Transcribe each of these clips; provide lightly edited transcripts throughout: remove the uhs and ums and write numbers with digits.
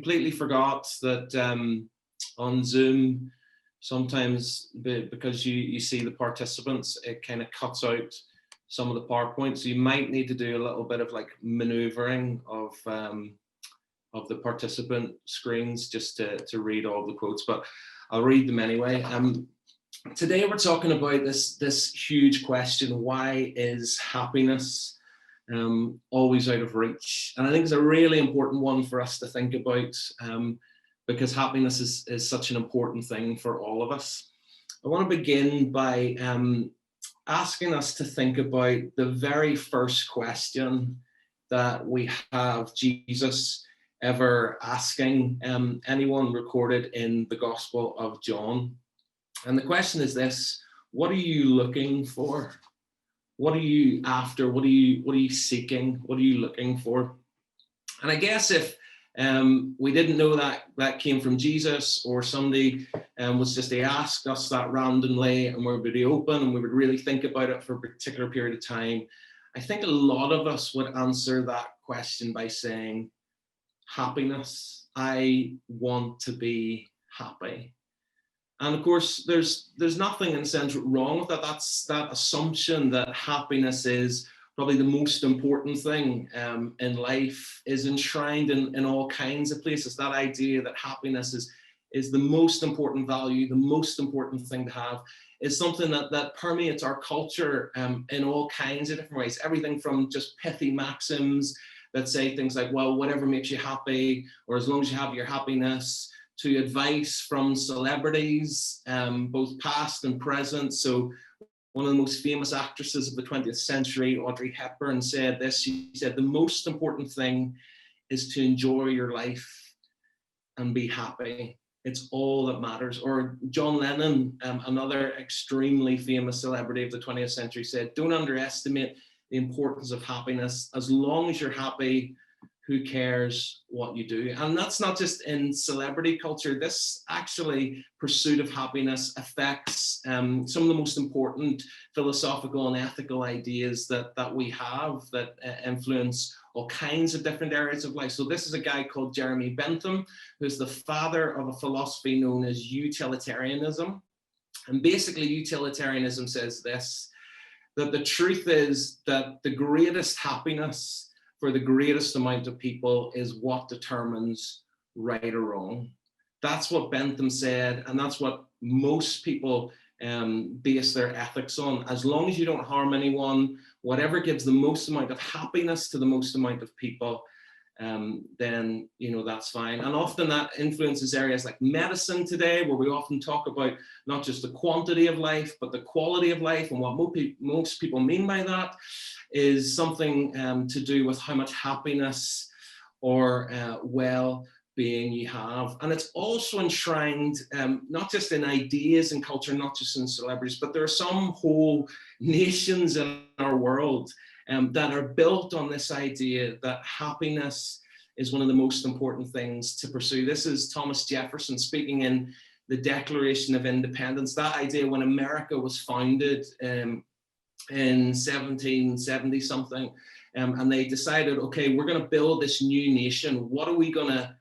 completely forgot that on Zoom, sometimes because you see the participants, it kind of cuts out some of the PowerPoint. So you might need to do a little bit of like maneuvering of the participant screens just to read all the quotes, but I'll read them anyway. Today we're talking about this huge question: why is happiness always out of reach? And I think it's a really important one for us to think about, because happiness is such an important thing for all of us. I want to begin by asking us to think about the very first question that we have Jesus ever asking anyone recorded in the Gospel of John. And the question is this: what are you looking for? What are you after? What are you seeking? What are you looking for? And I guess if we didn't know that came from Jesus, or somebody was just to ask us that randomly, and we would be open and we would really think about it for a particular period of time, I think a lot of us would answer that question by saying, happiness. I want to be happy. And of course, there's nothing in a sense wrong with that. That's that assumption that happiness is probably the most important thing in life is enshrined in all kinds of places. That idea that happiness is the most important value, the most important thing to have, is something that permeates our culture in all kinds of different ways. Everything from just pithy maxims that say things like, well, whatever makes you happy, or as long as you have your happiness, to advice from celebrities, both past and present. So one of the most famous actresses of the 20th century, Audrey Hepburn, said this. She said, the most important thing is to enjoy your life and be happy. It's all that matters. Or John Lennon, another extremely famous celebrity of the 20th century, said, don't underestimate the importance of happiness. As long as you're happy, who cares what you do? And that's not just in celebrity culture. This actually pursuit of happiness affects some of the most important philosophical and ethical ideas that we have that influence all kinds of different areas of life. So this is a guy called Jeremy Bentham, who's the father of a philosophy known as utilitarianism. And basically utilitarianism says this, that the truth is that the greatest happiness for the greatest amount of people is what determines right or wrong. That's what Bentham said, and that's what most people base their ethics on. As long as you don't harm anyone, whatever gives the most amount of happiness to the most amount of people, then that's fine. And often that influences areas like medicine today, where we often talk about not just the quantity of life, but the quality of life. And what most people mean by that is something to do with how much happiness or well-being you have. And it's also enshrined not just in ideas and culture, not just in celebrities, but there are some whole nations in our world that are built on this idea that happiness is one of the most important things to pursue. This is Thomas Jefferson speaking in the Declaration of Independence. That idea, when America was founded in 1770 something, and they decided, okay, we're going to build this new nation. What are we going to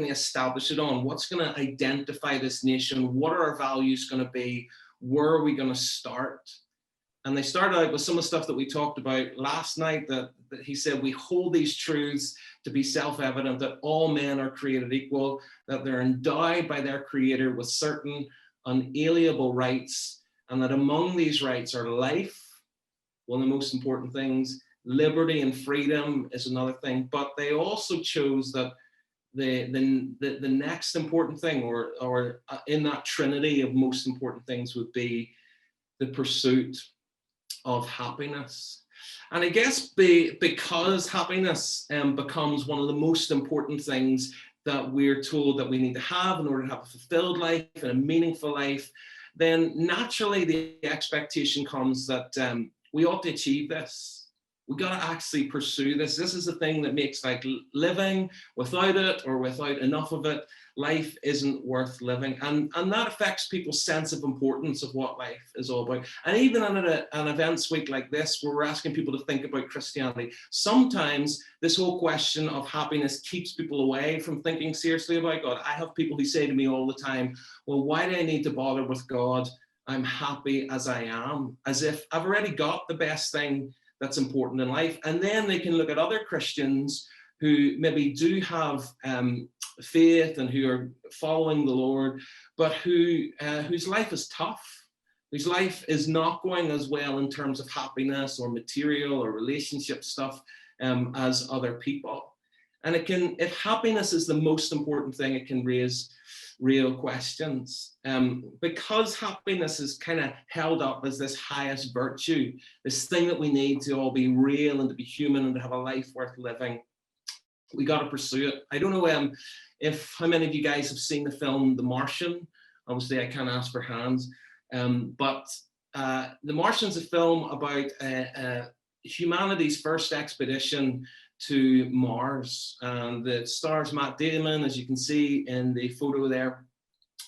establish it on? What's going to identify this nation? What are our values going to be? Where are we going to start? And they started out with some of the stuff that we talked about last night, that he said, we hold these truths to be self-evident, that all men are created equal, that they're endowed by their creator with certain unalienable rights, and that among these rights are life, one of the most important things, liberty and freedom is another thing. But they also chose that the next important thing, or in that trinity of most important things, would be the pursuit of happiness. And I guess because happiness becomes one of the most important things that we're told that we need to have in order to have a fulfilled life and a meaningful life, then naturally the expectation comes that we ought to achieve this. We got to actually pursue this. This is the thing that makes like living without it or without enough of it, life isn't worth living. And that affects people's sense of importance of what life is all about. And even on an events week like this, where we're asking people to think about Christianity, sometimes this whole question of happiness keeps people away from thinking seriously about God. I have people who say to me all the time, well, why do I need to bother with God? I'm happy as I am, as if I've already got the best thing that's important in life. And then they can look at other Christians who maybe do have faith and who are following the Lord, but whose life is tough, whose life is not going as well in terms of happiness or material or relationship stuff as other people. And it can, if happiness is the most important thing, it can raise real questions. Because happiness is kind of held up as this highest virtue, this thing that we need to all be real and to be human and to have a life worth living. We got to pursue it. I don't know if how many of you guys have seen the film The Martian. Obviously, I can't ask for hands. But The Martian's a film about humanity's first expedition to Mars, and it stars Matt Damon, as you can see in the photo there.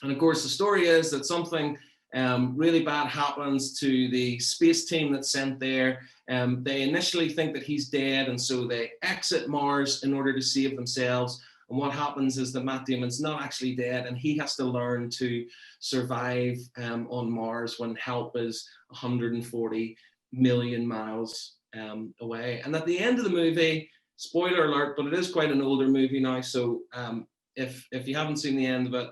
And of course, the story is that something really bad happens to the space team that's sent there. They initially think that he's dead, and so they exit Mars in order to save themselves. And what happens is that Matt Damon's not actually dead, and he has to learn to survive on Mars when help is 140 million miles away. And at the end of the movie, spoiler alert, but it is quite an older movie now, so if you haven't seen the end of it,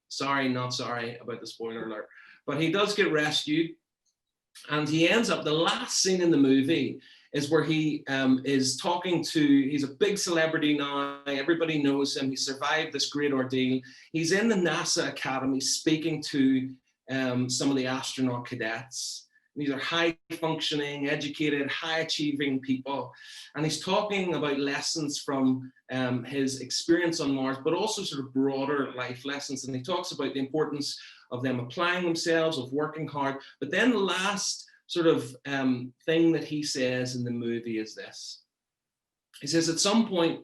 sorry, not sorry about the spoiler alert. But he does get rescued, and he ends up, the last scene in the movie is where he is talking to, he's a big celebrity now, everybody knows him, he survived this great ordeal. He's in the NASA Academy speaking to some of the astronaut cadets. These are high-functioning, educated, high-achieving people. And he's talking about lessons from his experience on Mars, but also sort of broader life lessons. And he talks about the importance of them applying themselves, of working hard. But then the last sort of thing that he says in the movie is this. He says, at some point,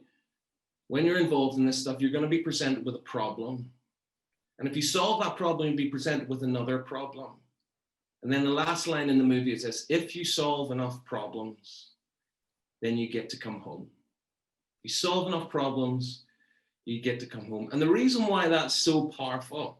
when you're involved in this stuff, you're going to be presented with a problem. And if you solve that problem, you'll be presented with another problem. And then the last line in the movie is this: if you solve enough problems, then you get to come home. You solve enough problems, you get to come home. And the reason why that's so powerful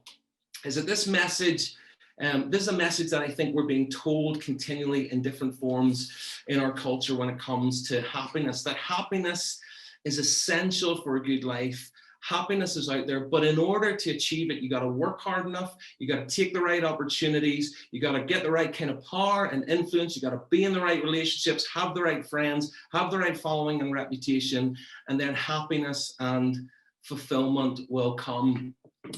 is that this message, this is a message that I think we're being told continually in different forms in our culture when it comes to happiness, that happiness is essential for a good life. Happiness is out there, but in order to achieve it, you got to work hard enough, you got to take the right opportunities, you got to get the right kind of power and influence, you got to be in the right relationships, have the right friends, have the right following and reputation, and then happiness and fulfillment will come.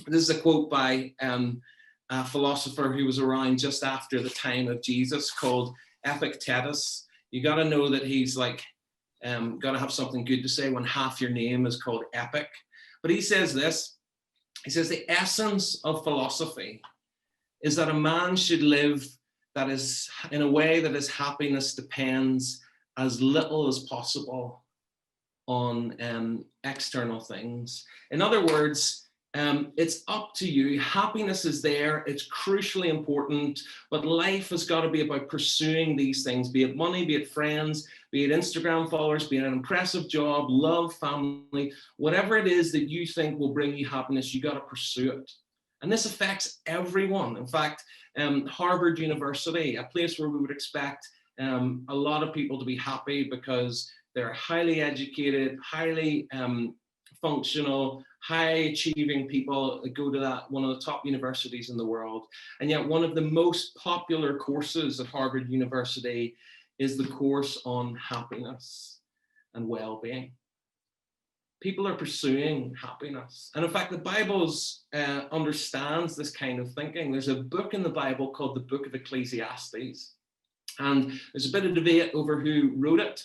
This is a quote by a philosopher who was around just after the time of Jesus called Epictetus. You got to know that he's like, got to have something good to say when half your name is called epic. But he says this, he says, the essence of philosophy is that a man should live that is in a way that his happiness depends as little as possible on external things. In other words, it's up to you. Happiness is there. It's crucially important, but life has got to be about pursuing these things, be it money, be it friends, be it Instagram followers, be it an impressive job, love, family, whatever it is that you think will bring you happiness, you got to pursue it. And this affects everyone. In fact, Harvard University, a place where we would expect a lot of people to be happy because they're highly educated, highly functional, high achieving people that go to that one of the top universities in the world. And yet one of the most popular courses at Harvard University is the course on happiness and well-being. People are pursuing happiness. And in fact, the Bible understands this kind of thinking. There's a book in the Bible called the Book of Ecclesiastes. And there's a bit of debate over who wrote it.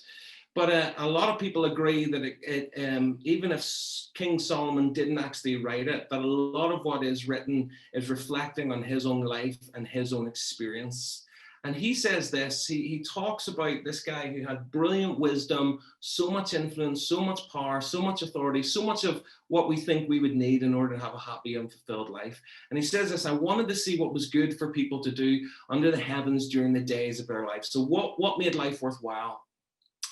But a lot of people agree that even if King Solomon didn't actually write it, that a lot of what is written is reflecting on his own life and his own experience. And he says this, he talks about this guy who had brilliant wisdom, so much influence, so much power, so much authority, so much of what we think we would need in order to have a happy and fulfilled life. And he says this, I wanted to see what was good for people to do under the heavens during the days of their life. So what made life worthwhile?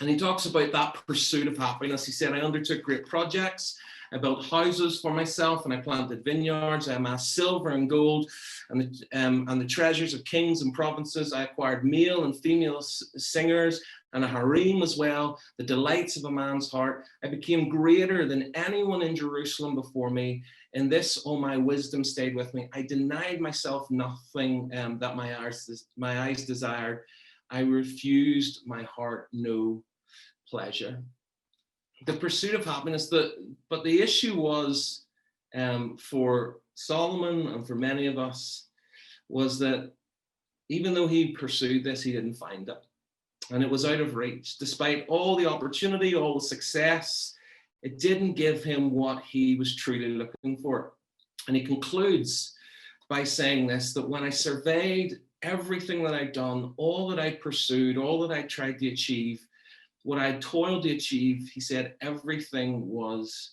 And he talks about that pursuit of happiness. He said, I undertook great projects. I built houses for myself and I planted vineyards. I amassed silver and gold and the treasures of kings and provinces. I acquired male and female singers and a harem as well, the delights of a man's heart. I became greater than anyone in Jerusalem before me. In this, all my wisdom stayed with me. I denied myself nothing that my eyes desired. I refused my heart no pleasure. The pursuit of happiness, but the issue was for Solomon and for many of us was that even though he pursued this, he didn't find it. And it was out of reach. Despite all the opportunity, all the success, it didn't give him what he was truly looking for. And he concludes by saying this, that when I surveyed everything that I'd done, all that I'd pursued, all that I tried to achieve, what I toiled to achieve, he said, everything was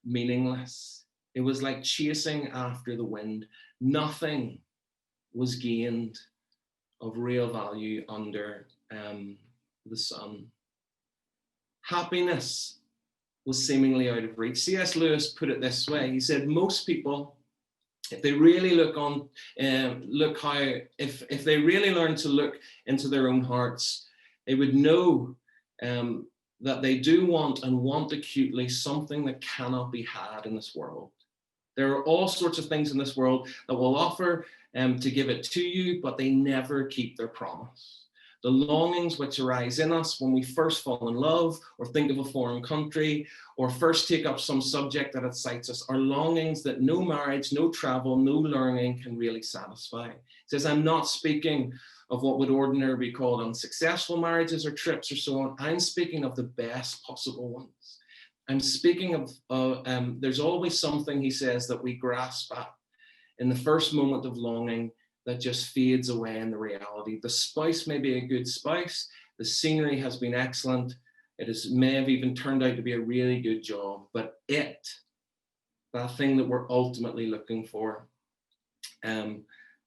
meaningless. It was like chasing after the wind. Nothing was gained of real value under the sun. Happiness was seemingly out of reach. C.S. Lewis put it this way. He said, most people, if they really if they really learn to look into their own hearts, they would know that they do want acutely something that cannot be had in this world. There are all sorts of things in this world that will offer to give it to you, but they never keep their promise. The longings which arise in us when we first fall in love or think of a foreign country or first take up some subject that excites us are longings that no marriage, no travel, no learning can really satisfy. He says, I'm not speaking of what would ordinarily be called unsuccessful marriages or trips or so on. I'm speaking of the best possible ones. I'm speaking of, there's always something, he says, that we grasp at in the first moment of longing that just fades away in the reality. The spouse may be a good spouse. The scenery has been excellent. May have even turned out to be a really good job, but that thing that we're ultimately looking for,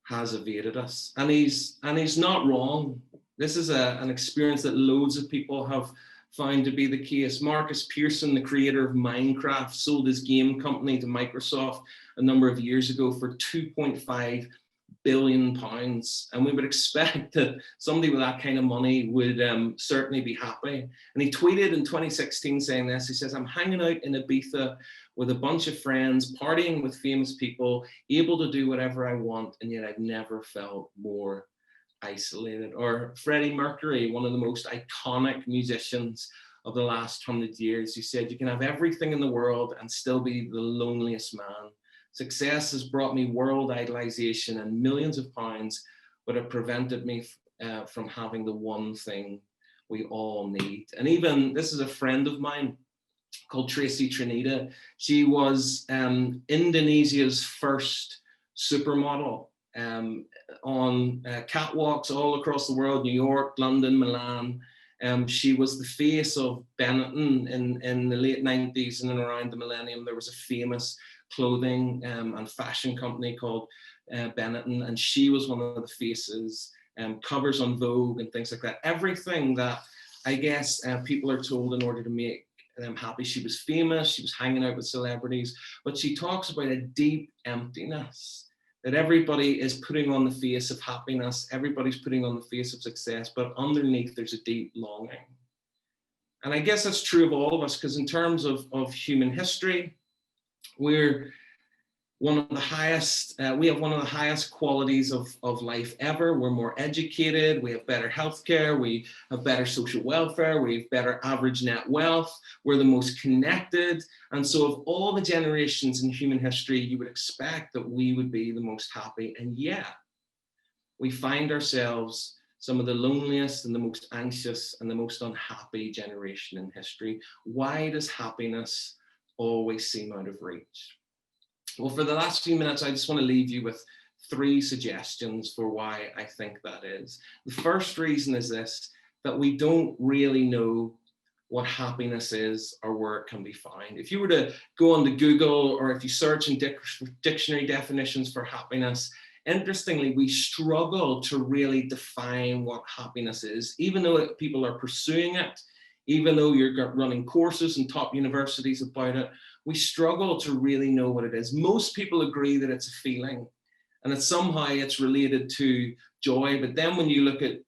has evaded us. And he's not wrong. This is an experience that loads of people have found to be the case. Marcus Pearson, the creator of Minecraft, sold his game company to Microsoft a number of years ago for £2.5 billion. And we would expect that somebody with that kind of money would certainly be happy. And he tweeted in 2016 saying this, he says, I'm hanging out in Ibiza with a bunch of friends, partying with famous people, able to do whatever I want, and yet I've never felt more isolated. Or Freddie Mercury, one of the most iconic musicians of the last 100 years, who said, you can have everything in the world and still be the loneliest man. Success has brought me world idolization and millions of pounds, but it prevented me from having the one thing we all need. And even, this is a friend of mine called Tracy Trinita. She was Indonesia's first supermodel on catwalks all across the world, New York, London, Milan. She was the face of Benetton in the late 90s and around the millennium. There was a famous clothing and fashion company called Benetton, and she was one of the faces, covers on Vogue and things like that. Everything that I guess people are told in order to make them happy. She was famous, she was hanging out with celebrities, but she talks about a deep emptiness that everybody is putting on the face of happiness, everybody's putting on the face of success, but underneath there's a deep longing. And I guess that's true of all of us, because in terms of human history, we're one of the highest, we have one of the highest qualities of life ever. We're more educated, we have better healthcare, we have better social welfare, we have better average net wealth, we're the most connected. And so of all the generations in human history, you would expect that we would be the most happy. And yet we find ourselves some of the loneliest and the most anxious and the most unhappy generation in history. Why does happiness always seem out of reach? Well, for the last few minutes, I just want to leave you with three suggestions for why I think that is. The first reason is this, that we don't really know what happiness is or where it can be found. If you were to go onto Google, or if you search in dictionary definitions for happiness, interestingly, we struggle to really define what happiness is, even though people are pursuing it, even though you're running courses in top universities about it, we struggle to really know what it is. Most people agree that it's a feeling, and that somehow it's related to joy. But then when you look at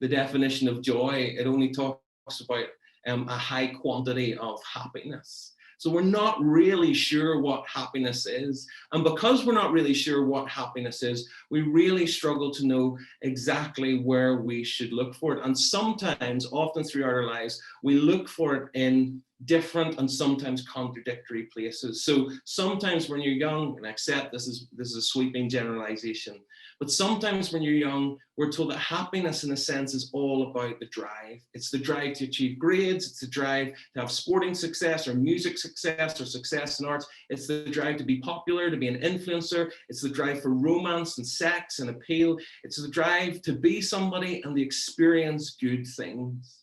the definition of joy, it only talks about a high quantity of happiness. So we're not really sure what happiness is. And because we're not really sure what happiness is, we really struggle to know exactly where we should look for it. And sometimes, often throughout our lives, we look for it in different and sometimes contradictory places. So sometimes when you're young, and I accept this is a sweeping generalization, but sometimes when you're young, we're told that happiness in a sense is all about the drive. It's the drive to achieve grades, it's the drive to have sporting success or music success or success in arts, it's the drive to be popular, to be an influencer, it's the drive for romance and sex and appeal, it's the drive to be somebody and to experience good things.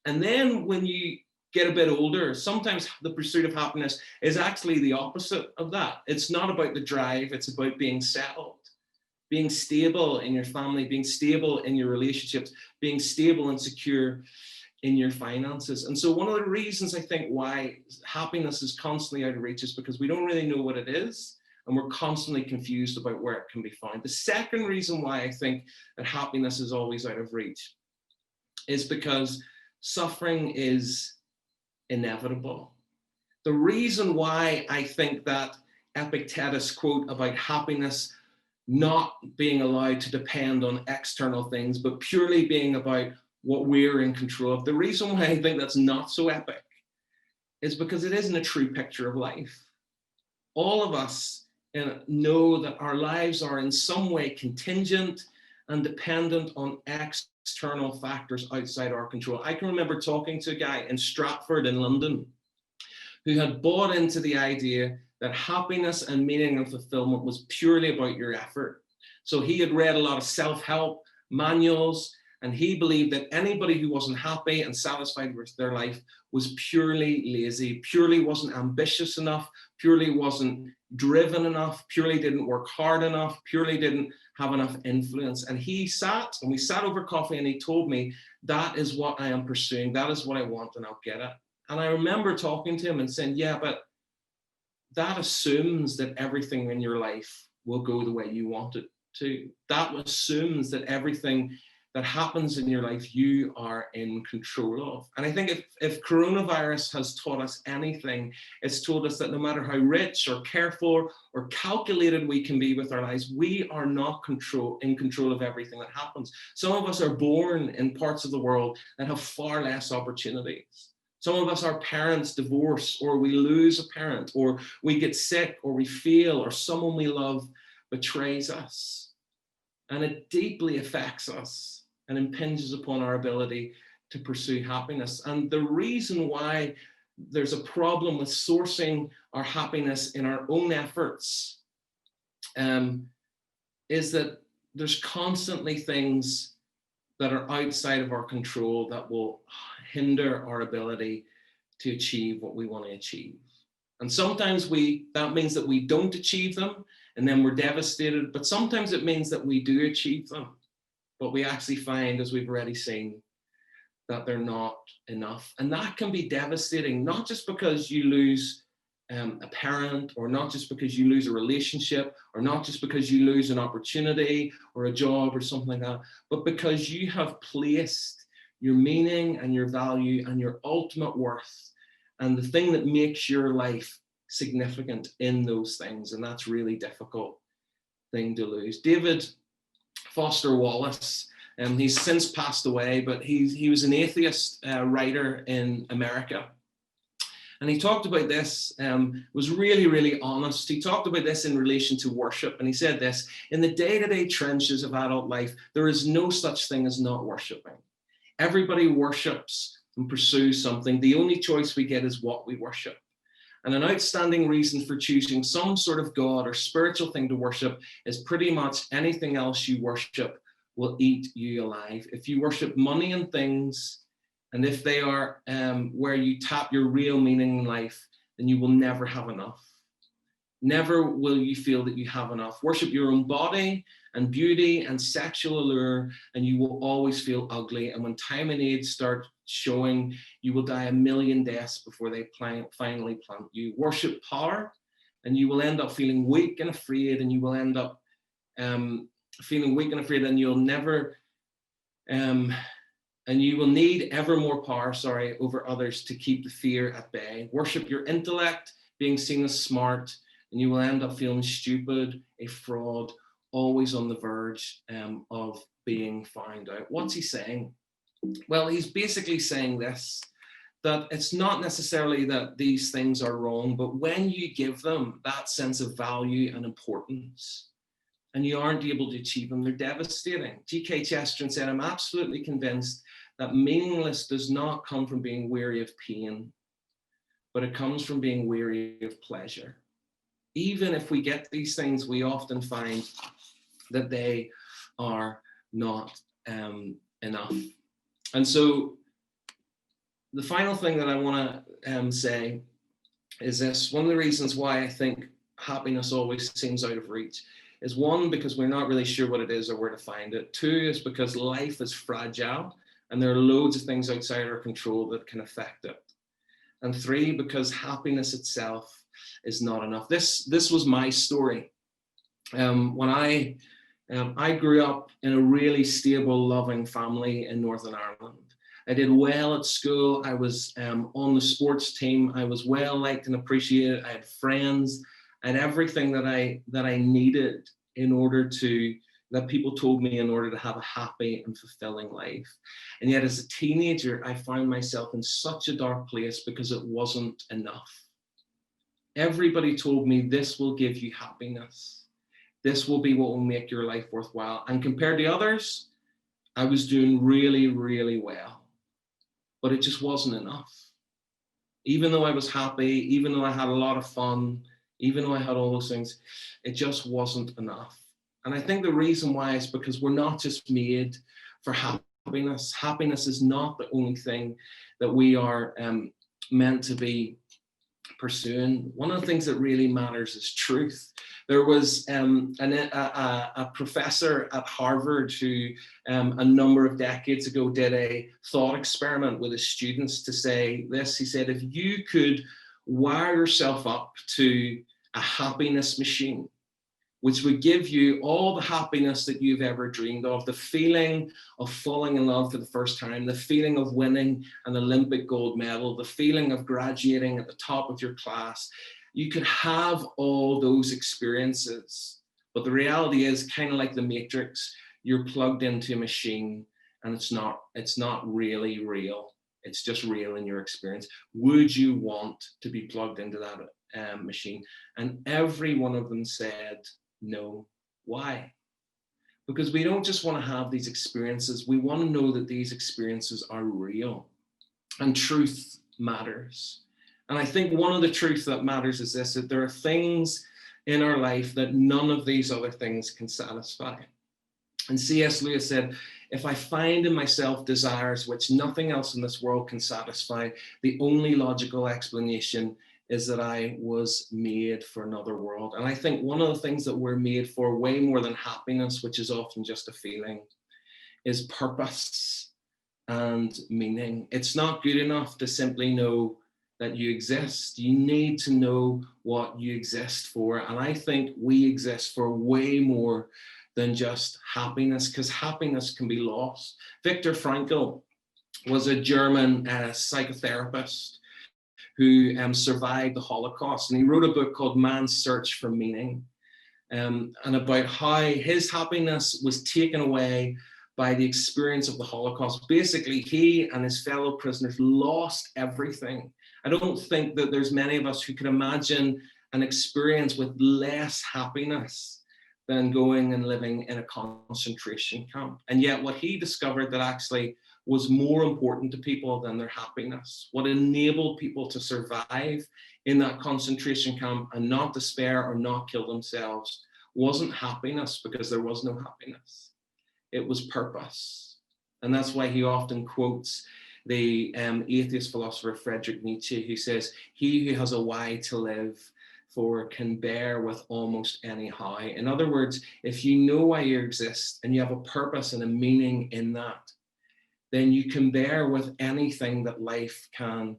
And then when you get a bit older, sometimes the pursuit of happiness is actually the opposite of that. It's not about the drive, it's about being settled, being stable in your family, being stable in your relationships, being stable and secure in your finances. And so one of the reasons I think why happiness is constantly out of reach is because we don't really know what it is, and we're constantly confused about where it can be found. The second reason why I think that happiness is always out of reach is because suffering is inevitable. The reason why I think that Epictetus quote about happiness not being allowed to depend on external things, but purely being about what we're in control of, the reason why I think that's not so epic is because it isn't a true picture of life. All of us know that our lives are in some way contingent and dependent on external factors outside our control. I can remember talking to a guy in Stratford in London who had bought into the idea that happiness and meaning and fulfillment was purely about your effort. So he had read a lot of self-help manuals, and he believed that anybody who wasn't happy and satisfied with their life was purely lazy, purely wasn't ambitious enough, purely wasn't driven enough, purely didn't work hard enough, purely didn't have enough influence. And we sat over coffee, and he told me, that is what I am pursuing, that is what I want, and I'll get it. And I remember talking to him and saying, yeah, but that assumes that everything in your life will go the way you want it to. That assumes that everything that happens in your life you are in control of. And I think if coronavirus has taught us anything, it's told us that no matter how rich or careful or calculated we can be with our lives, we are not in control of everything that happens. Some of us are born in parts of the world that have far less opportunities. Some of us, our parents divorce, or we lose a parent, or we get sick, or we fail, or someone we love betrays us. And it deeply affects us and impinges upon our ability to pursue happiness. And the reason why there's a problem with sourcing our happiness in our own efforts is that there's constantly things that are outside of our control that will hinder our ability to achieve what we want to achieve. And sometimes that means that we don't achieve them, and then we're devastated, but sometimes it means that we do achieve them, but we actually find, as we've already seen, that they're not enough. And that can be devastating, not just because you lose a parent, or not just because you lose a relationship, or not just because you lose an opportunity or a job or something like that, but because you have placed your meaning and your value and your ultimate worth and the thing that makes your life significant in those things. And that's really difficult thing to lose. David Foster Wallace, he's since passed away, but he was an atheist writer in America. And he talked about this, was really, really honest. He talked about this in relation to worship. And he said this: in the day-to-day trenches of adult life, there is no such thing as not worshiping. Everybody worships and pursues something. The only choice we get is what we worship. And an outstanding reason for choosing some sort of God or spiritual thing to worship is pretty much anything else you worship will eat you alive. If you worship money and things, and if they are where you tap your real meaning in life, then you will never have enough. Never will you feel that you have enough. Worship your own body and beauty and sexual allure, and you will always feel ugly. And when time and age start showing, you will die a million deaths before they finally plant you. Worship power, and you will end up feeling weak and afraid, and you will end up feeling weak and afraid, and you'll never, and you will need ever more power, over others to keep the fear at bay. Worship your intellect, being seen as smart, and you will end up feeling stupid, a fraud, always on the verge of being found out. What's he saying? Well, he's basically saying this, that it's not necessarily that these things are wrong, but when you give them that sense of value and importance, and you aren't able to achieve them, they're devastating. G.K. Chesterton said, I'm absolutely convinced that meaningless does not come from being weary of pain, but it comes from being weary of pleasure. Even if we get these things, we often find that they are not enough. And so the final thing that I want to say is this. One of the reasons why I think happiness always seems out of reach is, one, because we're not really sure what it is or where to find it. Two, is because life is fragile and there are loads of things outside our control that can affect it. And three, because happiness itself is not enough. This was my story. When I grew up in a really stable, loving family in Northern Ireland. I did well at school. I was on the sports team. I was well liked and appreciated. I had friends. I had everything that I needed in order to, that people told me in order to have a happy and fulfilling life. And yet as a teenager, I found myself in such a dark place because it wasn't enough. Everybody told me this will give you happiness. This will be what will make your life worthwhile. And compared to others, I was doing really, really well. But it just wasn't enough. Even though I was happy, even though I had a lot of fun, even though I had all those things, it just wasn't enough. And I think the reason why is because we're not just made for happiness. Happiness is not the only thing that we are meant to be pursuing. One of the things that really matters is truth. There was a professor at Harvard who a number of decades ago did a thought experiment with his students to say this. He said, if you could wire yourself up to a happiness machine, which would give you all the happiness that you've ever dreamed of, the feeling of falling in love for the first time, the feeling of winning an Olympic gold medal, the feeling of graduating at the top of your class. You could have all those experiences, but the reality is kind of like the Matrix. You're plugged into a machine and it's not really real. It's just real in your experience. Would you want to be plugged into that machine? And every one of them said, no. Why? Because we don't just want to have these experiences. We want to know that these experiences are real, and truth matters. And I think one of the truths that matters is this, that there are things in our life that none of these other things can satisfy. And C.S. Lewis said, if I find in myself desires which nothing else in this world can satisfy, the only logical explanation is that I was made for another world. And I think one of the things that we're made for, way more than happiness, which is often just a feeling, is purpose and meaning. It's not good enough to simply know that you exist. You need to know what you exist for. And I think we exist for way more than just happiness, because happiness can be lost. Viktor Frankl was a German psychotherapist who survived the Holocaust. And he wrote a book called Man's Search for Meaning, and about how his happiness was taken away by the experience of the Holocaust. Basically, he and his fellow prisoners lost everything. I don't think that there's many of us who can imagine an experience with less happiness than going and living in a concentration camp. And yet what he discovered that actually was more important to people than their happiness, what enabled people to survive in that concentration camp and not despair or not kill themselves, wasn't happiness, because there was no happiness. It was purpose. And that's why he often quotes the atheist philosopher Friedrich Nietzsche, who says, "He who has a why to live for can bear with almost any how." In other words, if you know why you exist and you have a purpose and a meaning in that, then you can bear with anything that life can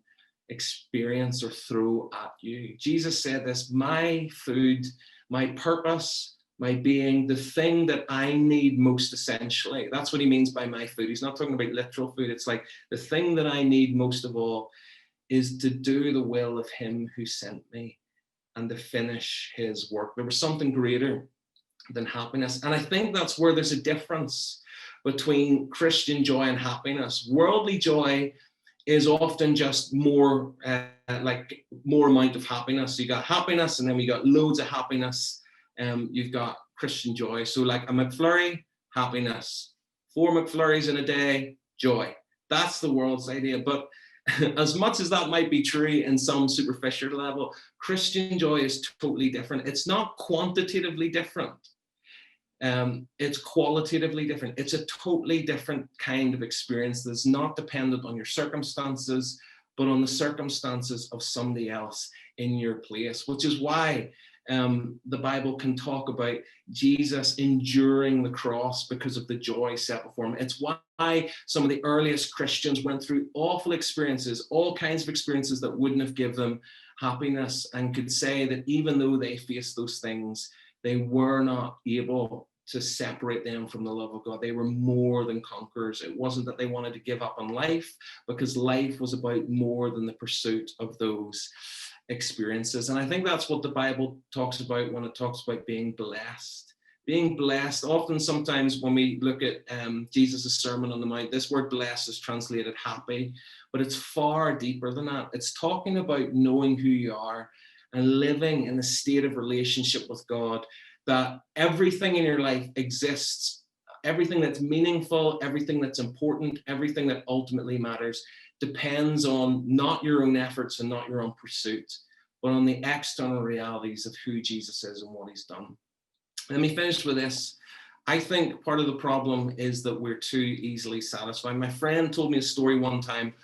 experience or throw at you. Jesus said this: my food, my purpose, my being, the thing that I need most essentially. That's what he means by my food. He's not talking about literal food. It's like the thing that I need most of all is to do the will of him who sent me and to finish his work. There was something greater than happiness. And I think that's where there's a difference between Christian joy and happiness. Worldly joy is often just more like more amount of happiness. You got happiness, and then we got loads of happiness. You've got Christian joy. So like a McFlurry, happiness. 4 McFlurries in a day, joy. That's the world's idea. But as much as that might be true in some superficial level, Christian joy is totally different. It's not quantitatively different. It's qualitatively different. It's a totally different kind of experience that's not dependent on your circumstances, but on the circumstances of somebody else in your place, which is why the Bible can talk about Jesus enduring the cross because of the joy set before him. It's why some of the earliest Christians went through awful experiences, all kinds of experiences that wouldn't have given them happiness, and could say that even though they faced those things, they were not able to separate them from the love of God. They were more than conquerors. It wasn't that they wanted to give up on life, because life was about more than the pursuit of those experiences. And I think that's what the Bible talks about when it talks about being blessed. Being blessed, often sometimes when we look at Jesus' Sermon on the Mount, this word blessed is translated happy, but it's far deeper than that. It's talking about knowing who you are and living in a state of relationship with God, that everything in your life exists, everything that's meaningful, everything that's important, everything that ultimately matters depends on not your own efforts and not your own pursuit, but on the external realities of who Jesus is and what he's done. Let me finish with this. I think part of the problem is that we're too easily satisfied. My friend told me a story one time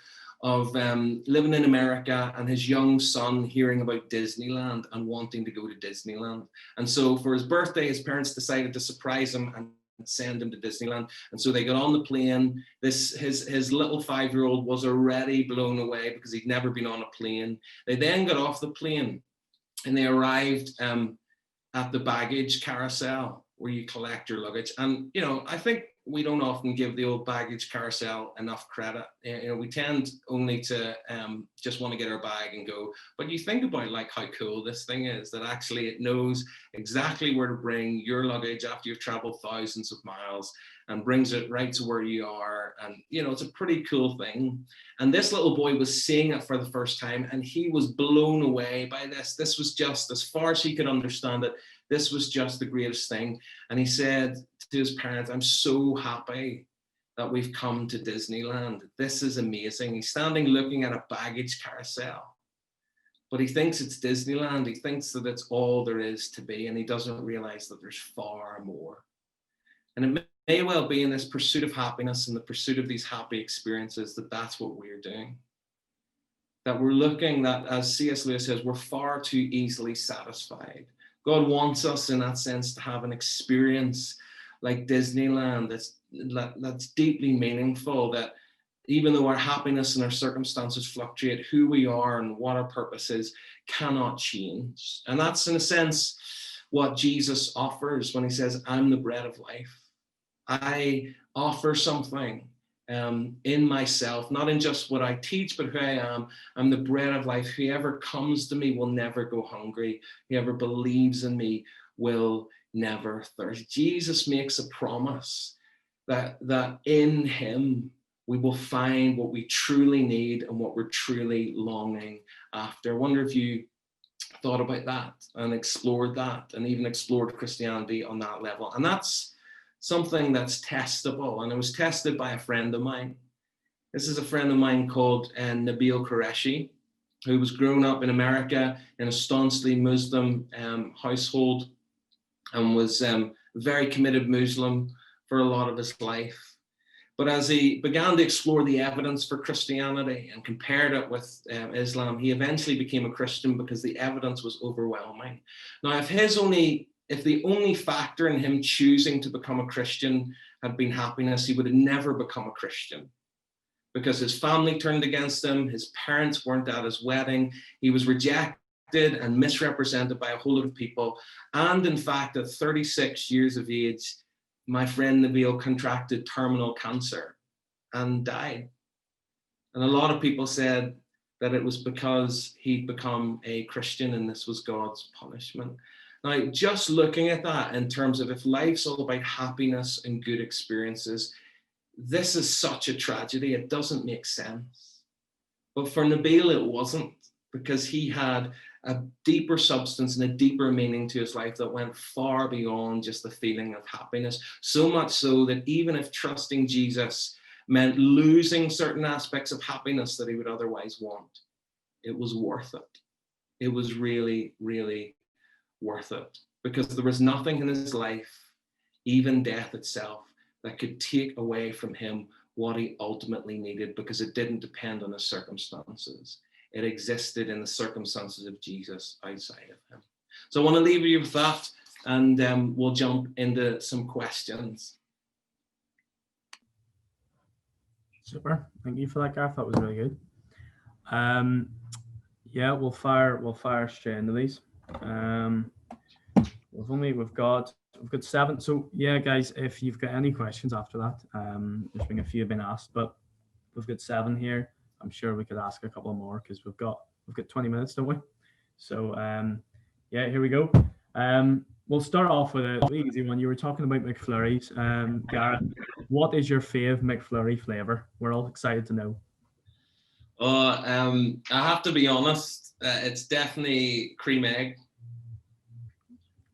of living in America and his young son hearing about Disneyland and wanting to go to Disneyland. And so for his birthday, his parents decided to surprise him and send him to Disneyland. And so they got on the plane. His little 5-year-old was already blown away because he'd never been on a plane. They then got off the plane and they arrived at the baggage carousel where you collect your luggage. And, you know, I think we don't often give the old baggage carousel enough credit. You know, we tend only to just want to get our bag and go. But you think about like how cool this thing is, that actually it knows exactly where to bring your luggage after you've traveled thousands of miles and brings it right to where you are. And, you know, it's a pretty cool thing. And this little boy was seeing it for the first time, and he was blown away by this. This was just, as far as he could understand it, this was just the greatest thing. And he said to his parents, "I'm so happy that we've come to Disneyland. This is amazing." He's standing looking at a baggage carousel, but he thinks it's Disneyland. He thinks that it's all there is to be, and he doesn't realize that there's far more. And it may well be in this pursuit of happiness and the pursuit of these happy experiences that that's what we're doing. That we're looking, that, as C.S. Lewis says, we're far too easily satisfied. God wants us in that sense to have an experience like Disneyland that's deeply meaningful, that even though our happiness and our circumstances fluctuate, who we are and what our purpose is cannot change. And that's in a sense what Jesus offers when he says, "I'm the bread of life." I offer something in myself, not in just what I teach, but who I am. I'm the bread of life. Whoever comes to me will never go hungry. Whoever believes in me will never thirst. Jesus makes a promise that in him we will find what we truly need and what we're truly longing after. I wonder if you thought about that and explored that, and even explored Christianity on that level. And that's something that's testable. And it was tested by a friend of mine. This is a friend of mine called Nabil Qureshi, who was grown up in America in a staunchly Muslim household, and was a very committed Muslim for a lot of his life. But as he began to explore the evidence for Christianity and compared it with Islam, he eventually became a Christian because the evidence was overwhelming. Now, if the only factor in him choosing to become a Christian had been happiness, he would have never become a Christian, because his family turned against him, his parents weren't at his wedding, he was rejected and misrepresented by a whole lot of people. And in fact, at 36 years of age, my friend Nabil contracted terminal cancer and died. And a lot of people said that it was because he'd become a Christian and this was God's punishment. Now, just looking at that in terms of if life's all about happiness and good experiences, this is such a tragedy. It doesn't make sense. But for Nabil, it wasn't, because he had a deeper substance and a deeper meaning to his life that went far beyond just the feeling of happiness. So much so that even if trusting Jesus meant losing certain aspects of happiness that he would otherwise want, it was worth it. It was really, really worth it, because there was nothing in his life, even death itself, that could take away from him what he ultimately needed, because it didn't depend on his circumstances. It existed in the circumstances of Jesus outside of him. So I want to leave you with that, and we'll jump into some questions. Super. Thank you for that, Gareth. That was really good. Yeah, we'll fire straight into these. We've got 7. So yeah, guys, if you've got any questions after that, there's been a few have been asked, but we've got 7 here. I'm sure we could ask a couple more because we've got 20 minutes, don't we? So yeah, here we go. We'll start off with an easy one. You were talking about McFlurries. Gareth, what is your fave McFlurry flavor? We're all excited to know. I have to be honest, it's definitely cream egg.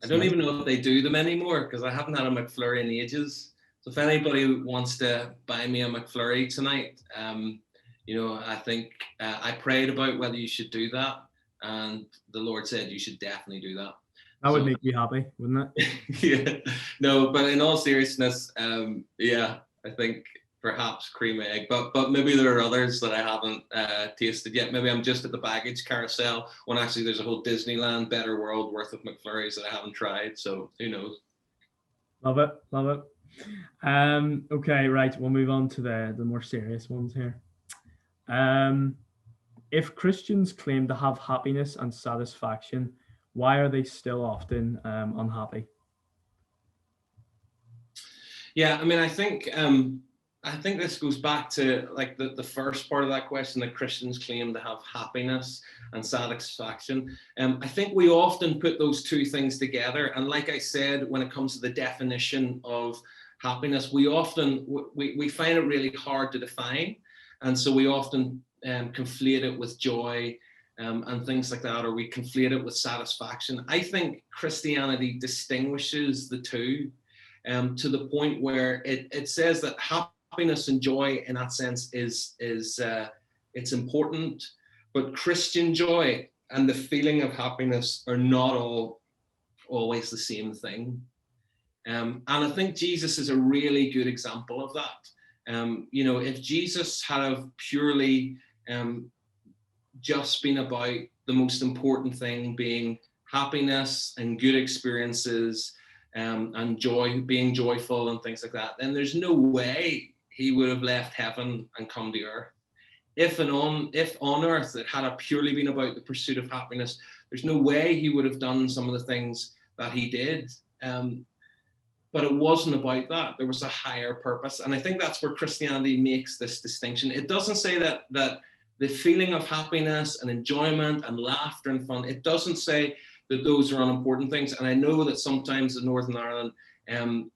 I don't even know if they do them anymore, because I haven't had a McFlurry in ages. So if anybody wants to buy me a McFlurry tonight, I think I prayed about whether you should do that, and the Lord said you should definitely do that. That would make me happy, wouldn't it? Yeah. No, but in all seriousness, yeah, I think perhaps cream egg, but maybe there are others that I haven't tasted yet. Maybe I'm just at the baggage carousel when actually there's a whole Disneyland Better World worth of McFlurries that I haven't tried. So who knows? Love it. Okay, right. We'll move on to the more serious ones here. If Christians claim to have happiness and satisfaction, why are they still often unhappy? Yeah, I mean, I think this goes back to like the first part of that question, that Christians claim to have happiness and satisfaction. I think we often put those two things together. And like I said, when it comes to the definition of happiness, we find it really hard to define. And so we often conflate it with joy and things like that, or we conflate it with satisfaction. I think Christianity distinguishes the two to the point where it says that happiness and joy in that sense is it's important, but Christian joy and the feeling of happiness are not always the same thing. And I think Jesus is a really good example of that. If Jesus had have purely just been about the most important thing being happiness and good experiences and joy, being joyful and things like that, then there's no way he would have left heaven and come to earth. If on earth it had purely been about the pursuit of happiness, there's no way he would have done some of the things that he did. But it wasn't about that. There was a higher purpose. And I think that's where Christianity makes this distinction. It doesn't say that the feeling of happiness and enjoyment and laughter and fun, it doesn't say that those are unimportant things. And I know that sometimes in Northern Ireland,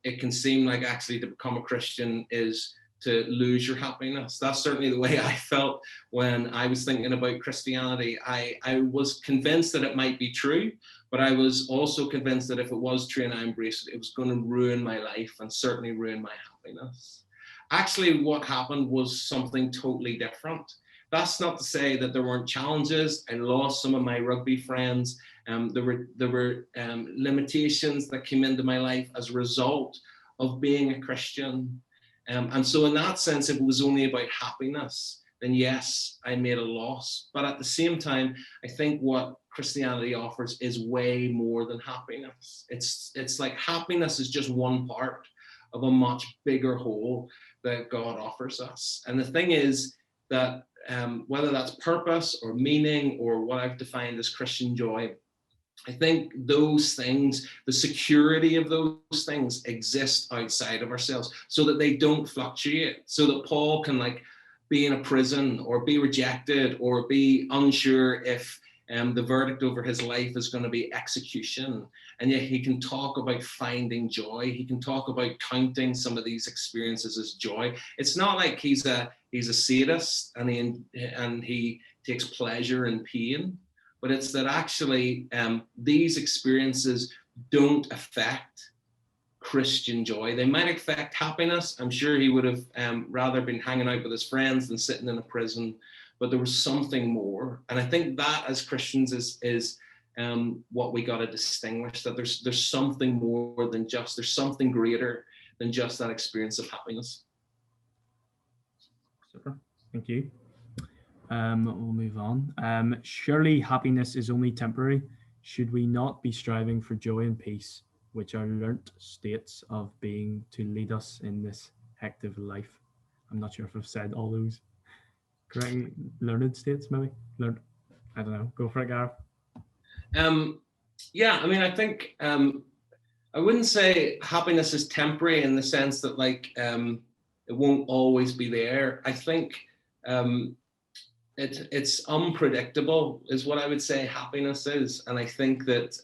it can seem like actually to become a Christian is lose your happiness. That's certainly the way I felt when I was thinking about Christianity. I was convinced that it might be true, but I was also convinced that if it was true and I embraced it, it was going to ruin my life and certainly ruin my happiness. Actually, what happened was something totally different. That's not to say that there weren't challenges. I lost some of my rugby friends. There were limitations that came into my life as a result of being a Christian. And so in that sense, if it was only about happiness, then yes, I made a loss. But at the same time, I think what Christianity offers is way more than happiness. It's like happiness is just one part of a much bigger whole that God offers us. And the thing is that whether that's purpose or meaning or what I've defined as Christian joy, I think those things, the security of those things exist outside of ourselves so that they don't fluctuate, so that Paul can like be in a prison or be rejected or be unsure if the verdict over his life is going to be execution. And yet he can talk about finding joy. He can talk about counting some of these experiences as joy. It's not like he's a sadist and he takes pleasure in pain. But it's that actually these experiences don't affect Christian joy. They might affect happiness. I'm sure he would have rather been hanging out with his friends than sitting in a prison, but there was something more. And I think that as Christians is what we got to distinguish, that there's something more than just, there's something greater than just that experience of happiness. Super, thank you. We'll move on. Surely happiness is only temporary. Should we not be striving for joy and peace, which are learnt states of being to lead us in this hectic life? I'm not sure if I've said all those correctly. Learned states, maybe? Learned. I don't know. Go for it, Gareth. Yeah, I mean, I think I wouldn't say happiness is temporary in the sense that like it won't always be there. I think it's unpredictable is what I would say happiness is. And I think that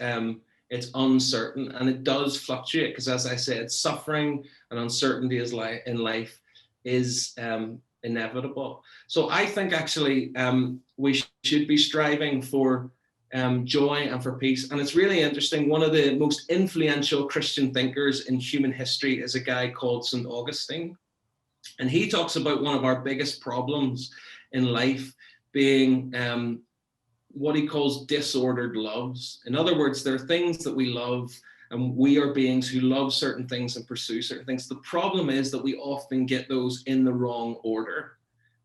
it's uncertain and it does fluctuate because, as I said, suffering and uncertainty in life is inevitable. So I think actually we should be striving for joy and for peace. And it's really interesting. One of the most influential Christian thinkers in human history is a guy called St. Augustine. And he talks about one of our biggest problems in life being what he calls disordered loves. In other words, there are things that we love and we are beings who love certain things and pursue certain things. The problem is that we often get those in the wrong order.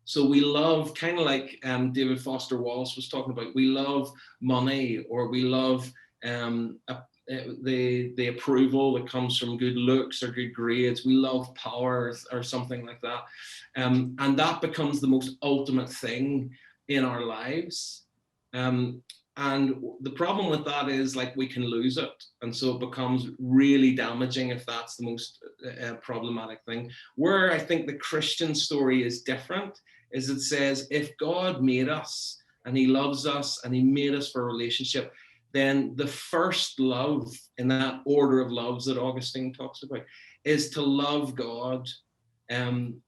So we love, kind of like David Foster Wallace was talking about, we love money or we love the approval that comes from good looks or good grades. We love power or something like that. And that becomes the most ultimate thing in our lives. And the problem with that is like we can lose it. And so it becomes really damaging if that's the most problematic thing. Where I think the Christian story is different is it says, if God made us and he loves us and he made us for a relationship, then the first love in that order of loves that Augustine talks about is to love God. And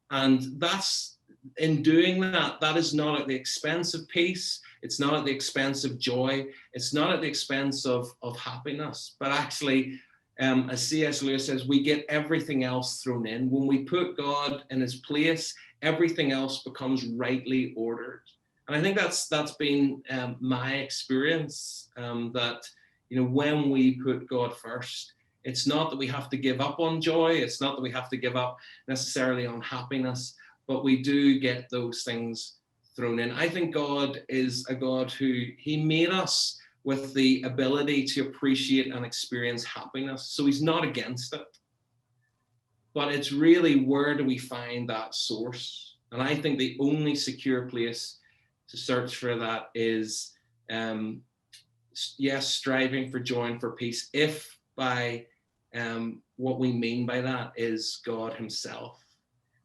that's, in doing that, that is not at the expense of peace. It's not at the expense of joy. It's not at the expense of happiness. But actually, as C.S. Lewis says, we get everything else thrown in. When we put God in his place, everything else becomes rightly ordered. And I think that's been my experience, that, you know, when we put God first, it's not that we have to give up on joy. It's not that we have to give up necessarily on happiness, but we do get those things thrown in. I think God is a God who he made us with the ability to appreciate and experience happiness. So he's not against it. But it's really, where do we find that source? And I think the only secure place to search for that is, yes, striving for joy and for peace, if by what we mean by that is God himself.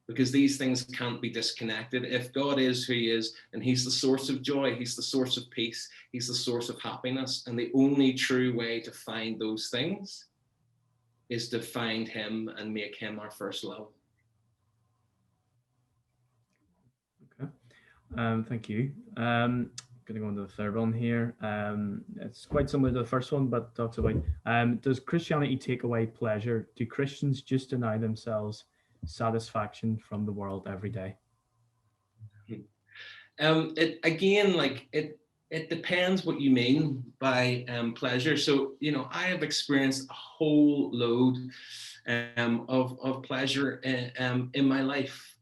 Because these things can't be disconnected. If God is who he is, and he's the source of joy, he's the source of peace, he's the source of happiness, and the only true way to find those things is to find him and make him our first love. Thank you. Going to go into the third one here. It's quite similar to the first one, but talks about does Christianity take away pleasure? Do Christians just deny themselves satisfaction from the world every day? It again, like it depends what you mean by pleasure. So, I have experienced a whole load of pleasure in my life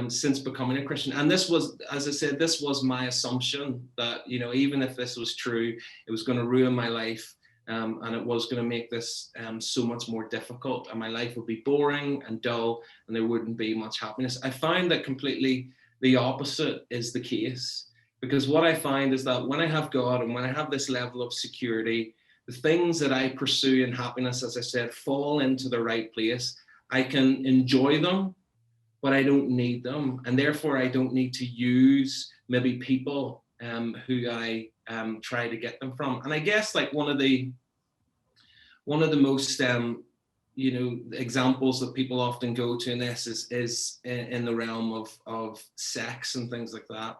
since becoming a Christian. And this was, as I said, this was my assumption that, even if this was true, it was going to ruin my life. And it was going to make this so much more difficult, and my life would be boring and dull, and there wouldn't be much happiness. I find that completely the opposite is the case, because what I find is that when I have God and when I have this level of security, the things that I pursue in happiness, as I said, fall into the right place. I can enjoy them, but I don't need them, and therefore I don't need to use maybe people who I try to get them from. And I guess like one of the most examples that people often go to in this is in the realm of sex and things like that.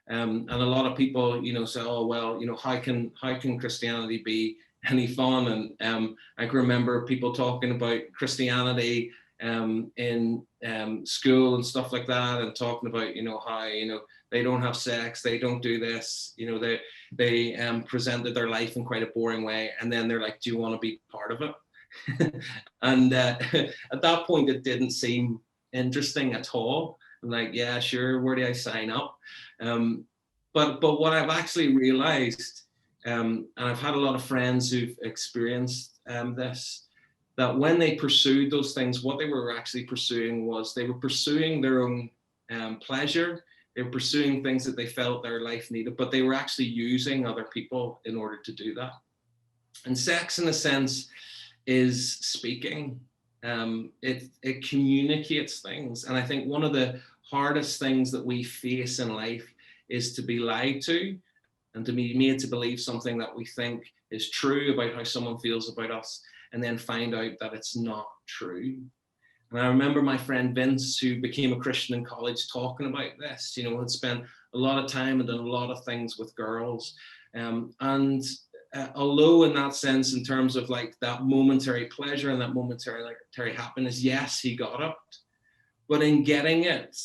And a lot of people, say, oh, well, how can Christianity be any fun? And I can remember people talking about Christianity in school and stuff like that, and talking about, how, they don't have sex, they don't do this, they presented their life in quite a boring way. And then they're like, do you want to be part of it? And at that point, it didn't seem interesting at all. I'm like, yeah, sure, where do I sign up? But what I've actually realized, and I've had a lot of friends who've experienced this, that when they pursued those things, what they were actually pursuing was they were pursuing their own pleasure. They were pursuing things that they felt their life needed, but they were actually using other people in order to do that. And sex, in a sense, is speaking. It communicates things. And I think one of the hardest things that we face in life is to be lied to and to be made to believe something that we think is true about how someone feels about us, and then find out that it's not true. And I remember my friend Vince, who became a Christian in college, talking about this, had spent a lot of time and done a lot of things with girls. Although in that sense, in terms of like that momentary pleasure and that momentary happiness, yes, he got it. But in getting it,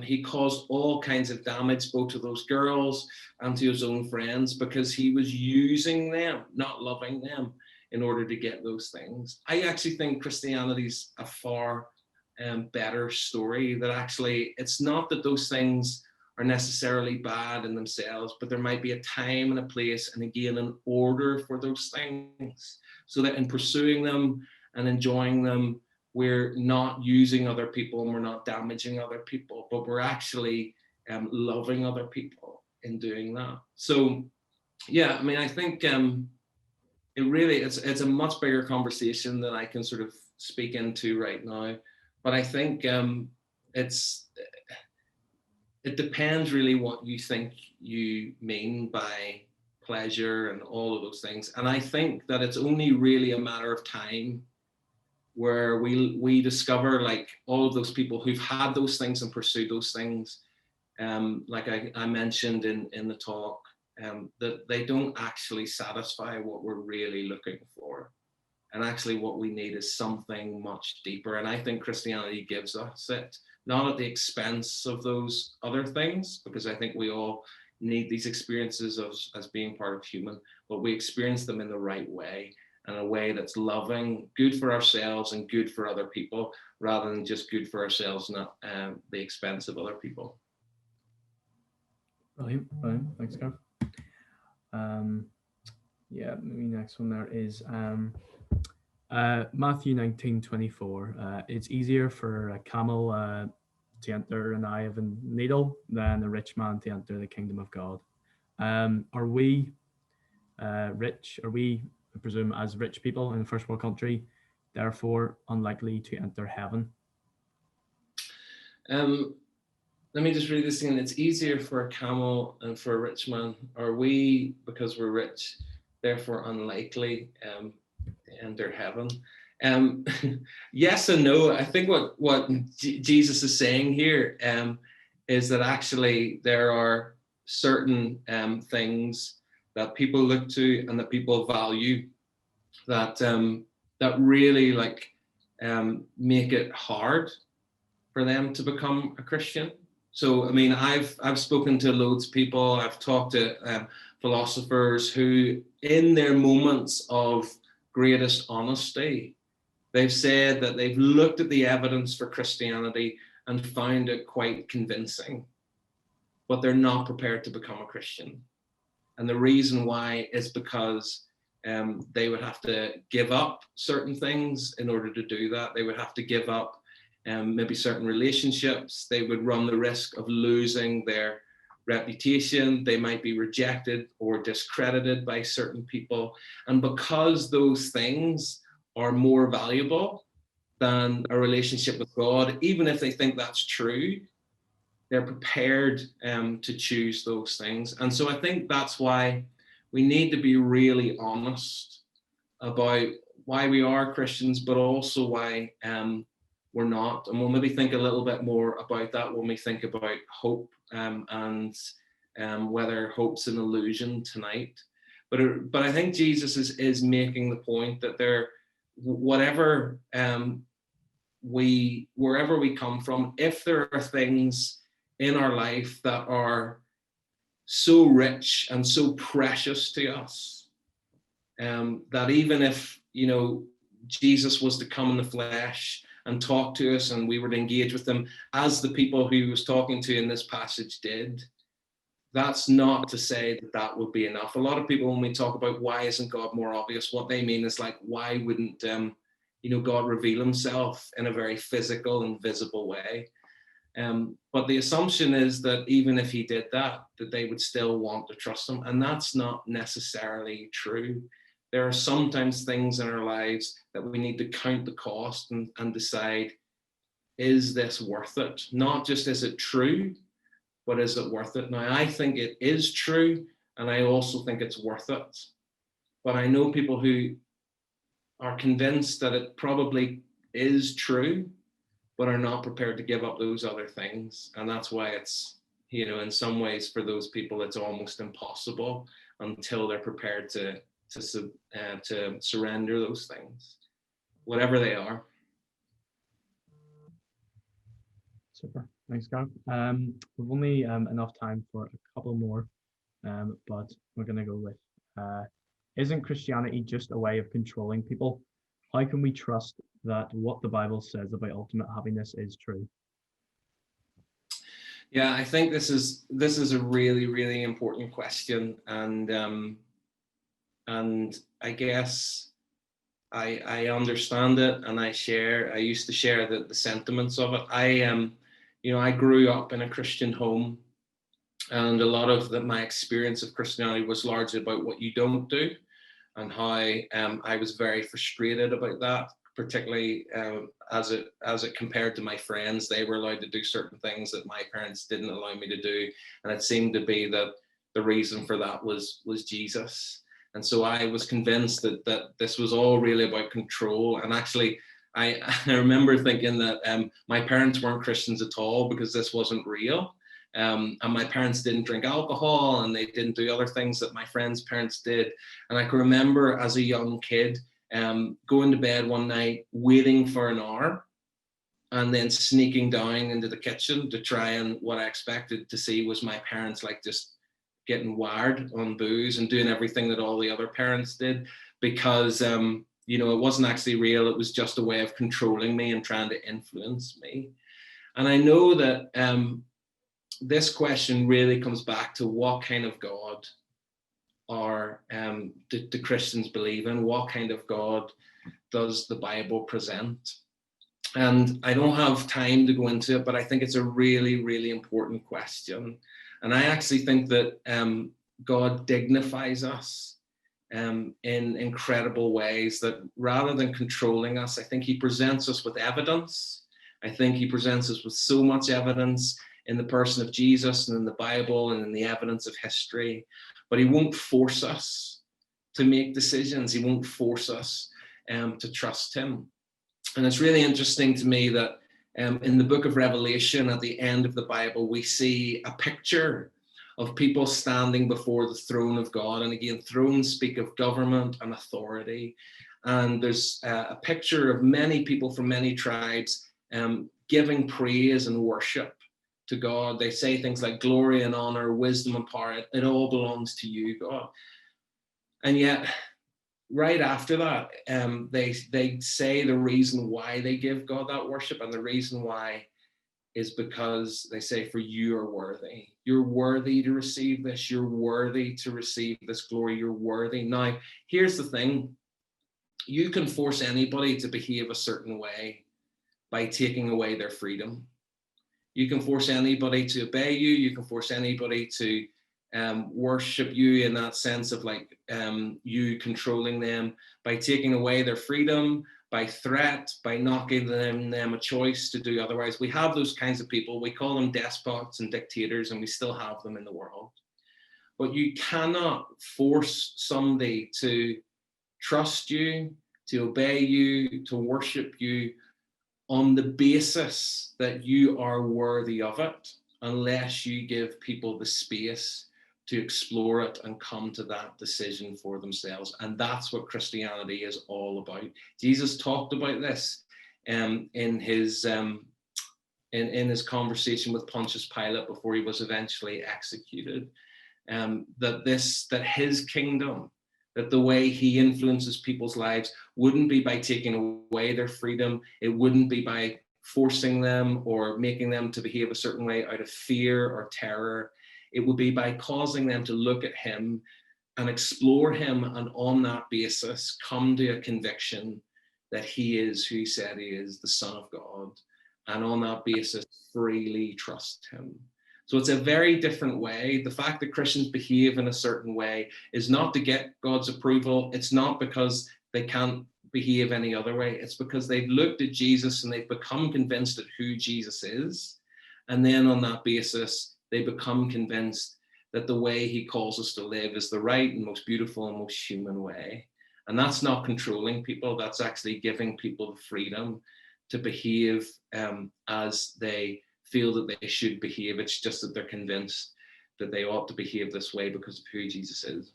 he caused all kinds of damage, both to those girls and to his own friends, because he was using them, not loving them, in order to get those things. I actually think Christianity's a far better story, that actually it's not that those things are necessarily bad in themselves, but there might be a time and a place, and again, an order for those things, so that in pursuing them and enjoying them, we're not using other people and we're not damaging other people, but we're actually loving other people in doing that. So, yeah, I mean, I think it's a much bigger conversation than I can sort of speak into right now. But I think it depends really what you think you mean by pleasure and all of those things. And I think that it's only really a matter of time where we discover, like, all of those people who've had those things and pursued those things, like I mentioned in the talk, that they don't actually satisfy what we're really looking for. And actually what we need is something much deeper. And I think Christianity gives us it, not at the expense of those other things, because I think we all need these experiences as being part of human, but we experience them in the right way, in a way that's loving, good for ourselves and good for other people, rather than just good for ourselves, not the expense of other people. Brilliant. Thanks, Gav. Yeah, maybe next one there is Matthew 19:24. It's easier for a camel to enter an eye of a needle than a rich man to enter the kingdom of God. Are we rich? Are we, I presume, as rich people in a first world country, therefore unlikely to enter heaven? Let me just read this again. It's easier for a camel and for a rich man. Are we, because we're rich, therefore unlikely to enter heaven? Yes and no. I think what Jesus is saying here is that actually there are certain things that people look to and that people value that that really like make it hard for them to become a Christian. So I mean, I've spoken to loads of people. I've talked to philosophers who, in their moments of greatest honesty, they've said that they've looked at the evidence for Christianity and found it quite convincing, but they're not prepared to become a Christian. And the reason why is because they would have to give up certain things in order to do that. They would have to give up maybe certain relationships. They would run the risk of losing their reputation. They might be rejected or discredited by certain people. And because those things are more valuable than a relationship with God, even if they think that's true, they're prepared to choose those things. And so I think that's why we need to be really honest about why we are Christians, but also why we're not. And we'll maybe think a little bit more about that when we think about hope and whether hope's an illusion tonight. But I think Jesus is making the point that wherever we come from, if there are things in our life that are so rich and so precious to us, that even if, you know, Jesus was to come in the flesh and talk to us and we were to engage with him as the people who he was talking to in this passage did, that's not to say that that would be enough. A lot of people, when we talk about why isn't God more obvious, what they mean is like, why wouldn't God reveal himself in a very physical and visible way? But the assumption is that even if he did that they would still want to trust him. And that's not necessarily true. There are sometimes things in our lives that we need to count the cost and decide, is this worth it? Not just is it true, but is it worth it? Now, I think it is true, and I also think it's worth it. But I know people who are convinced that it probably is true, but are not prepared to give up those other things. And that's why it's, you know, in some ways for those people, it's almost impossible until they're prepared to surrender those things, whatever they are. Super. Thanks, Gav. We've only enough time for a couple more, but we're going to go with, isn't Christianity just a way of controlling people? How can we trust that what the Bible says about ultimate happiness is true? Yeah, I think this is a really, really important question, and I guess I understand it, and I used to share the sentiments of it. I grew up in a Christian home, and a lot of my experience of Christianity was largely about what you don't do, and how I was very frustrated about that, particularly as it compared to my friends. They were allowed to do certain things that my parents didn't allow me to do, and it seemed to be that the reason for that was Jesus. And so I was convinced that this was all really about control. And actually, I remember thinking that my parents weren't Christians at all because this wasn't real. And my parents didn't drink alcohol, and they didn't do other things that my friends' parents did. And I can remember as a young kid going to bed one night, waiting for an hour, and then sneaking down into the kitchen to try, and what I expected to see was my parents like just getting wired on booze and doing everything that all the other parents did, because it wasn't actually real. It was just a way of controlling me and trying to influence me. And I know that this question really comes back to what kind of God do Christians believe in? What kind of God does the Bible present? And I don't have time to go into it, but I think it's a really, really important question. And I actually think that God dignifies us in incredible ways, that rather than controlling us, I think he presents us with evidence. I think he presents us with so much evidence in the person of Jesus and in the Bible and in the evidence of history, but he won't force us to make decisions. He won't force us to trust him. And it's really interesting to me that In the book of Revelation, at the end of the Bible, we see a picture of people standing before the throne of God. And again, thrones speak of government and authority. And there's a picture of many people from many tribes giving praise and worship to God. They say things like glory and honor, wisdom and power. It all belongs to you, God. And yet, right after that, they say the reason why they give God that worship, and the reason why is because they say, for you are worthy. You're worthy to receive this. You're worthy to receive this glory. You're worthy. Now, here's the thing. You can force anybody to behave a certain way by taking away their freedom. You can force anybody to obey you. You can force anybody to worship you in that sense of like you controlling them by taking away their freedom, by threat, by not giving them a choice to do otherwise. We have those kinds of people. We call them despots and dictators, and we still have them in the world. But you cannot force somebody to trust you, to obey you, to worship you on the basis that you are worthy of it, unless you give people the space to explore it and come to that decision for themselves. And that's what Christianity is all about. Jesus talked about this in his conversation with Pontius Pilate before he was eventually executed. That his kingdom, that the way he influences people's lives wouldn't be by taking away their freedom. It wouldn't be by forcing them or making them to behave a certain way out of fear or terror. It would be by causing them to look at him and explore him, and on that basis come to a conviction that he is who he said he is, the Son of God, and on that basis freely trust him. So it's a very different way. The fact that Christians behave in a certain way is not to get God's approval. It's not because they can't behave any other way. It's because they've looked at Jesus and they've become convinced of who Jesus is. And then on that basis, they become convinced that the way he calls us to live is the right and most beautiful and most human way. And that's not controlling people. That's actually giving people the freedom to behave as they feel that they should behave. It's just that they're convinced that they ought to behave this way because of who Jesus is.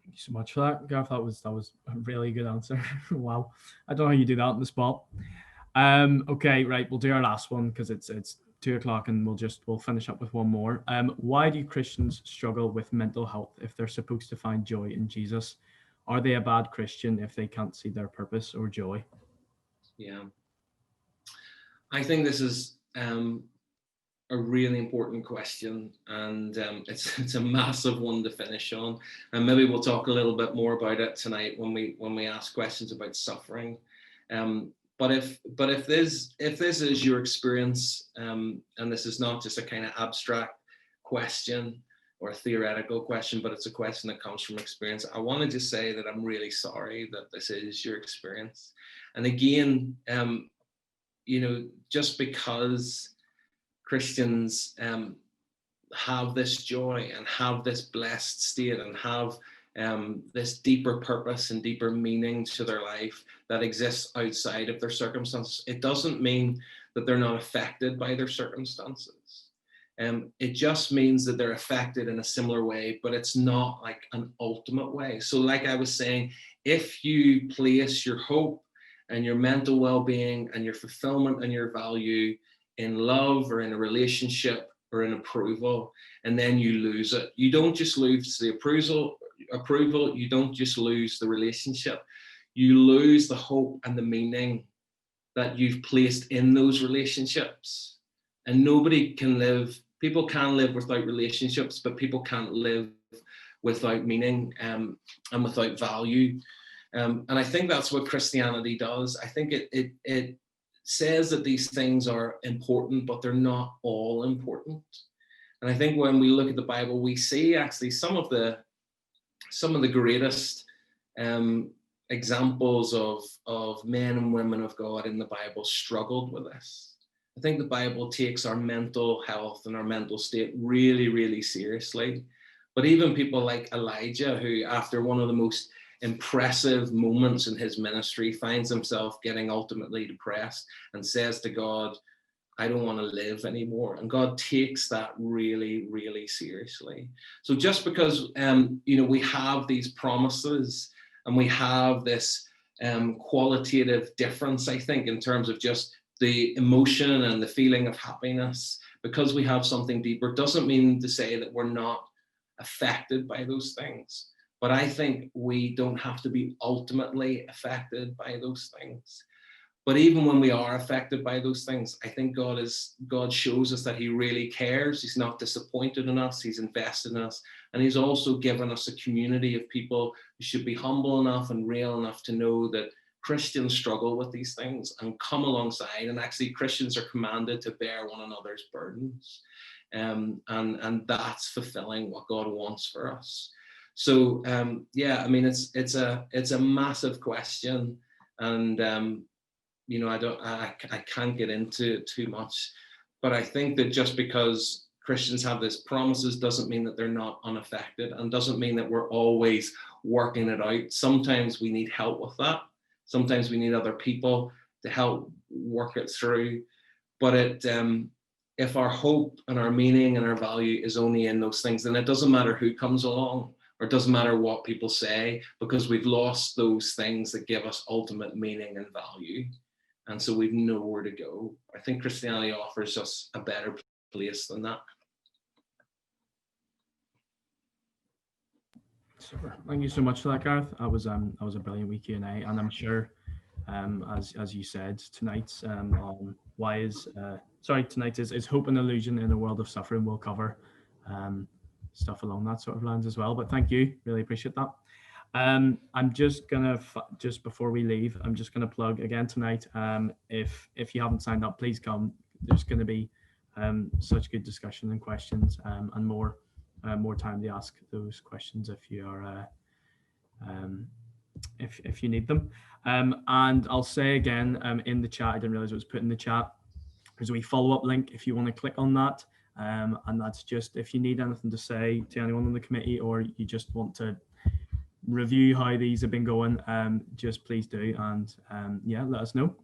Thank you so much for that, Gareth. That was a really good answer. Wow. I don't know how you do that on the spot. Okay, right. We'll do our last one because it's 2:00 and we'll finish up with one more. Why do Christians struggle with mental health if they're supposed to find joy in Jesus? Are they a bad Christian if they can't see their purpose or joy? Yeah. I think this is a really important question, and it's a massive one to finish on. And maybe we'll talk a little bit more about it tonight when we ask questions about suffering. But if this is your experience, and this is not just a kind of abstract question or a theoretical question, but it's a question that comes from experience, I want to just say that I'm really sorry that this is your experience. And again, just because Christians have this joy and have this blessed state and have this deeper purpose and deeper meaning to their life that exists outside of their circumstances, it doesn't mean that they're not affected by their circumstances. It just means that they're affected in a similar way, but it's not like an ultimate way. So like I was saying, if you place your hope and your mental well-being and your fulfillment and your value in love or in a relationship or in approval, and then you lose it, you don't just lose the approval, you don't just lose the relationship, you lose the hope and the meaning that you've placed in those relationships. And people can live without relationships, but people can't live without meaning and without value. And I think that's what Christianity does. I think it says that these things are important, but they're not all important. And I think when we look at the Bible, we see actually some of the greatest examples of men and women of God in the Bible struggled with this. I think the Bible takes our mental health and our mental state really, really seriously. But even people like Elijah, who after one of the most impressive moments in his ministry, finds himself getting ultimately depressed and says to God, I don't want to live anymore. And God takes that really, really seriously. So just because, we have these promises and we have this qualitative difference, I think, in terms of just the emotion and the feeling of happiness, because we have something deeper, doesn't mean to say that we're not affected by those things. But I think we don't have to be ultimately affected by those things. But even when we are affected by those things, I think God shows us that he really cares. He's not disappointed in us. He's invested in us. And he's also given us a community of people who should be humble enough and real enough to know that Christians struggle with these things and come alongside. And actually, Christians are commanded to bear one another's burdens. And that's fulfilling what God wants for us. So, it's a massive question. And, I can't get into it too much, but I think that just because Christians have these promises doesn't mean that they're not unaffected, and doesn't mean that we're always working it out. Sometimes we need help with that. Sometimes we need other people to help work it through. But if our hope and our meaning and our value is only in those things, then it doesn't matter who comes along, or it doesn't matter what people say, because we've lost those things that give us ultimate meaning and value. And so we've nowhere to go. I think Christianity offers us a better place than that. Super. Thank you so much for that, Gareth. That was a brilliant week Q&A, and I'm sure, as you said, tonight's tonight is hope and illusion in a world of suffering. We'll cover stuff along that sort of lines as well. But thank you, really appreciate that. I'm just gonna just before we leave, I'm just gonna plug again tonight. If you haven't signed up, please come. There's going to be such good discussion and questions, and more time to ask those questions if you are if you need them. And I'll say again in the chat, I didn't realize it was put in the chat. There's a wee follow-up link if you want to click on that, and that's just if you need anything to say to anyone on the committee, or you just want to review how these have been going, just please do, and let us know.